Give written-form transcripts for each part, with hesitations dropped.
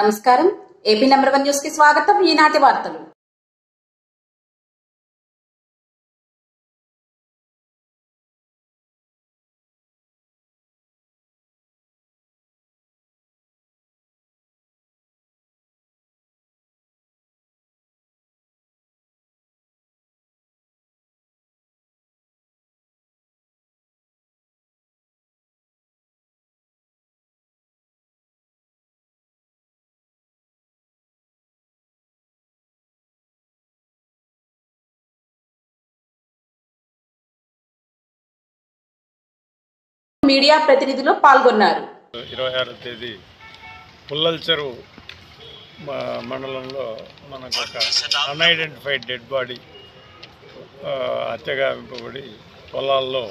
నమస్కారం. AP number 1 news కి స్వాగతం. ఈనాటి వార్తలు. మీడియా ప్రతినిధులు పాల్గొన్నారు. 26వ తేదీ పుల్లల చెరువు మండలంలో మనకు ఒక అన్ఐడెంటిఫైడ్ డెడ్ బాడీ హత్యగా వింపబడి పొలాల్లో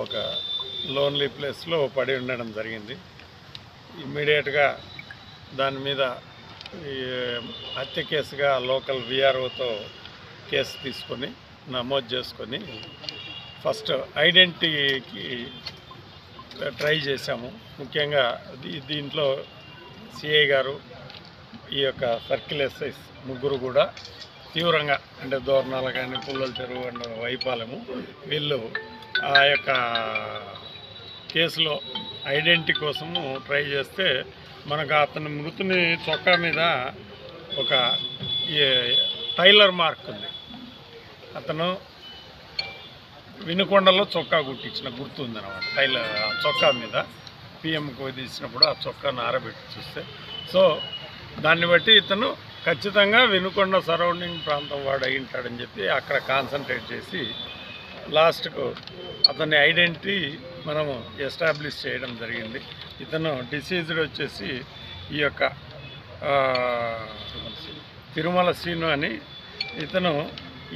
ఒక లోన్లీ ప్లేస్లో పడి ఉండడం జరిగింది. ఇమ్మీడియట్గా దాని మీద హత్య కేసుగా లోకల్ విఆర్ఓతో కేసు తీసుకొని నమోదు చేసుకొని ఫస్ట్ ఐడెంటిటీకి ట్రై చేశాము. ముఖ్యంగా దీంట్లో సిఐ గారు, ఈ యొక్క సర్కిల్ ఎస్ఐస్ ముగ్గురు కూడా తీవ్రంగా, అంటే దోర్నాల కానీ పుల్లల చెరువు అండ్ వైపాలెము, వీళ్ళు ఆ యొక్క కేసులో ఐడెంటిటీ కోసము ట్రై చేస్తే మనకు అతని మృతుని చొక్కా మీద ఒక టైలర్ మార్క్ ఉంది. అతను వినుకొండలో చొక్కా కుట్టించిన గుర్తు ఉందన్నమాట. టైలర్ చొక్కా మీద పిఎంకు తీసినప్పుడు ఆ చొక్కాను ఆరబెట్టి చూస్తే, సో దాన్ని బట్టి ఇతను ఖచ్చితంగా వినుకొండ సరౌండింగ్ ప్రాంతం వాడు అయి ఉంటాడని చెప్పి అక్కడ కాన్సన్ట్రేట్ చేసి లాస్ట్కు అతని ఐడెంటిటీ మనము ఎస్టాబ్లిష్ చేయడం జరిగింది. ఇతను డిసీజ్డ్ వచ్చేసి ఈ యొక్క తిరుమల శ్రీను అని. ఇతను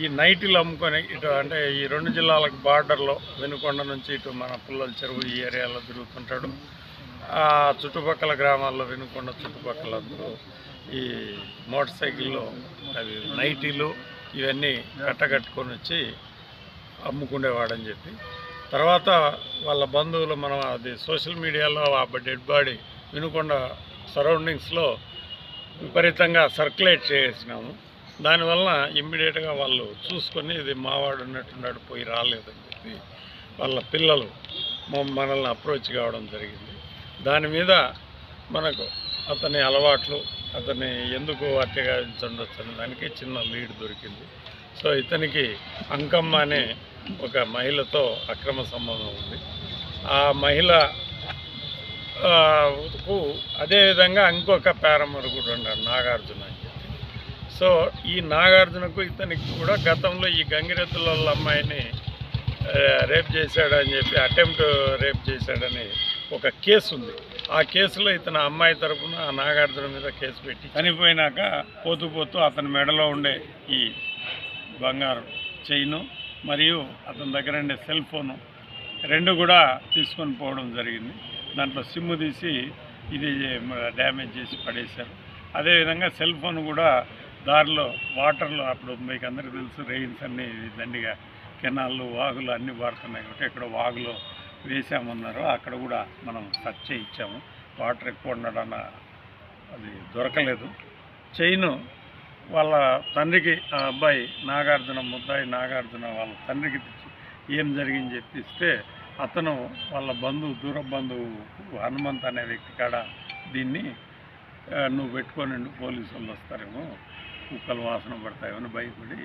ఈ నైట్లు అమ్ముకొని ఇటు, అంటే ఈ 2 జిల్లాలకు బార్డర్లో వినుకొండ నుంచి ఇటు మన పుల్లల చెరువు ఈ ఏరియాలో తిరుగుతుంటాడు. ఆ చుట్టుపక్కల గ్రామాల్లో వినుకొండ చుట్టుపక్కల ఈ మోటార్ సైకిల్లో అవి నైటీలు ఇవన్నీ కట్టకట్టుకొని వచ్చి అమ్ముకునేవాడని చెప్పి, తర్వాత వాళ్ళ బంధువులు మనం అది సోషల్ మీడియాలో ఆ డెడ్ బాడీ వినుకొండ సరౌండింగ్స్లో విపరీతంగా సర్క్యులేట్ చేసినాము. దానివల్ల ఇమ్మీడియట్గా వాళ్ళు చూసుకొని ఇది మావాడు ఉన్నట్టున్నాడు, పోయి రాలేదని చెప్పి వాళ్ళ పిల్లలు మనల్ని అప్రోచ్ కావడం జరిగింది. దాని మీద మనకు అతని అలవాట్లు, అతన్ని ఎందుకు హత్యగా ఉండొచ్చు అనే దానికి చిన్న లీడ్ దొరికింది. సో ఇతనికి అంకమ్మ అనే ఒక మహిళతో అక్రమ సంబంధం ఉంది. ఆ మహిళకు అదేవిధంగా ఇంకొక పారమర్ కూడా ఉన్నాడు, నాగార్జున అని చెప్పి. సో ఈ నాగార్జునకు ఇతనికి కూడా గతంలో ఈ గంగిరెద్దుల అమ్మాయిని రేప్ చేశాడని చెప్పి, అటెంప్ట్ రేప్ చేశాడని ఒక కేసు ఉంది. ఆ కేసులో ఇతను అమ్మాయి తరఫున ఆ నాగార్జున మీద కేసు పెట్టి చనిపోయినాక పోతూ అతని మెడలో ఉండే ఈ బంగారు చైను మరియు అతని దగ్గర ఉండే సెల్ ఫోను 2 కూడా తీసుకొని పోవడం జరిగింది. దాంట్లో సిమ్ తీసి ఇది డ్యామేజ్ చేసి పడేశారు. అదేవిధంగా సెల్ ఫోన్ కూడా దారిలో వాటర్లో, అప్పుడు మీకు అందరికీ తెలుసు రెయిన్స్ అన్నీ దండిగా కెనాళ్ళు వాగులు అన్నీ పారుతున్నాయి కాబట్టి ఇక్కడ వాగులో వేసామన్నారు. అక్కడ కూడా మనం సెర్చ్ చేయించాము. వాటర్ ఎక్కువ ఉండడం అది దొరకలేదు. చైను వాళ్ళ తండ్రికి, ఆ అబ్బాయి నాగార్జున, ముద్దాయి నాగార్జున వాళ్ళ తండ్రికి ఏం జరిగింది చెప్పిస్తే అతను వాళ్ళ బంధువు, దూర బంధువు హనుమంత్ అనే వ్యక్తి కాడ దీన్ని నువ్వు పెట్టుకొని పోలీసు వాళ్ళు వస్తారేమో, కుక్కలు వాసన పడతాయేమో భయపడి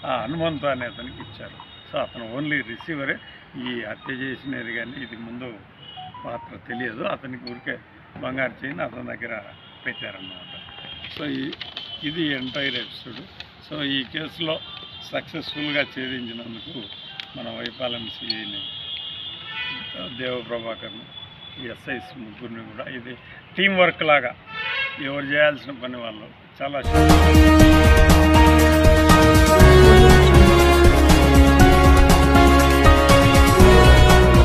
ఆ హనుమంతు అనే అతనికి ఇచ్చారు. సో అతను ఓన్లీ రిసీవరే. ఈ హత్య చేసినది కానీ ఇది ముందు పాత్ర తెలియదు. అతనికి ఊరికే బంగారు చైన్ అతని దగ్గర పెట్టారన్నమాట. సో ఇది ఎంటైర్ ఎపిసోడ్. సో ఈ కేసులో సక్సెస్ఫుల్గా ఛేదించినందుకు మన వైపాలెం సిఐని దేవప్రభాకర్ను, ఎస్ఐస్ ముగ్గురిని కూడా, ఇది టీం వర్క్ లాగా ఎవరు చేయాల్సిన పని వాళ్ళు చాలా